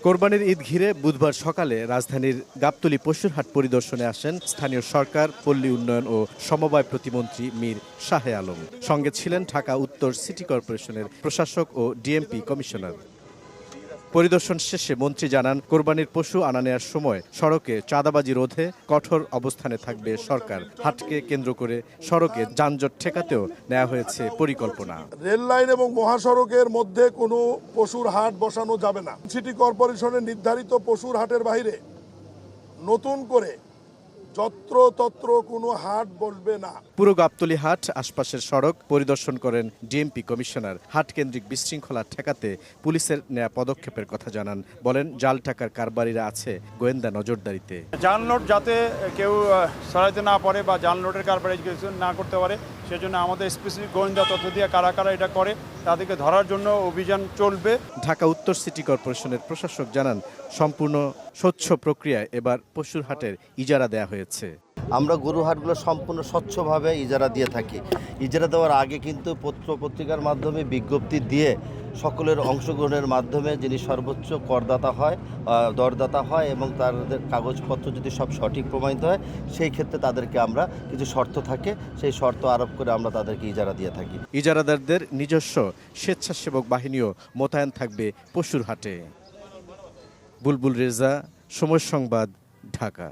কোরবানির ঈদ ঘিরে বুধবার সকালে রাজধানীর গাবতলী পশুর হাট পরিদর্শনে আসেন স্থানীয় সরকার, পল্লী উন্নয়ন ও সমবায় প্রতিমন্ত্রী মীর শাহে আলম। সঙ্গে ছিলেন ঢাকা উত্তর সিটি কর্পোরেশনের প্রশাসক ও ডিএমপি কমিশনার। পরিদর্শন শেষে মন্ত্রী জানান, কোরবানির পশু আনা নেওয়ার সময় সড়কে চাঁদাবাজি রোধে কঠোর অবস্থানে থাকবে সরকার। হাটকে কেন্দ্র করে সড়কে যানজট ঠেকাতেও নেওয়া হয়েছে পরিকল্পনা। রেল লাইন এবং মহাসড়কের মধ্যে কোনো পশুর হাট বসানো যাবে না। সিটি কর্পোরেশনের নির্ধারিত পশুর হাটের বাইরে নতুন করে যত্রতত্র কোনো হাট বসবে না। পুরো গাবতলী হাট আশপাশের সড়ক পরিদর্শন করেন ডিএমপি কমিশনার। হাট কেন্দ্রিক বিশৃঙ্খলা ঠেকাতে পুলিশের নেয়া পদক্ষেপের কথা জানান। বলেন, জাল টাকার কারবারিরা আছে গোয়েন্দা নজরদারিতে। জাল নোট যাতে কেউ সরাইতে না পারে বা জাল নোটের কারবারি কিছু না করতে পারে, সেজন্য আমাদের স্পেসিফিক গোয়েন্দা তথ্য দিয়ে কারা কারা এটা করে তাদেরকে ধরার জন্য অভিযান চলবে। ঢাকা উত্তর সিটি কর্পোরেশনের প্রশাসক জানান, সম্পূর্ণ স্বচ্ছ প্রক্রিয়ায় এবার পশুর হাটের ইজারা দেয়া হয়েছে। আমরা গরু হাটগুলো সম্পূর্ণ স্বচ্ছভাবে ইজারা দিয়ে থাকি। ইজারা দেওয়ার আগে কিন্তু পত্র পত্রিকার মাধ্যমে বিজ্ঞপ্তি দিয়ে সকলের অংশগ্রহণের মাধ্যমে যিনি সর্বোচ্চ করদাতা হয়, দরদাতা হয় এবং তাদের কাগজপত্র যদি সব সঠিক প্রমাণিত হয়, সেই ক্ষেত্রে তাদেরকে আমরা কিছু শর্ত থাকে, সেই শর্ত আরোপ করে আমরা তাদেরকে ইজারা দিয়ে থাকি। ইজারাদারদের নিজস্ব স্বেচ্ছাসেবক বাহিনীও মোতায়েন থাকবে পশুর হাটে। বুলবুল রেজা, সময় সংবাদ, ঢাকা।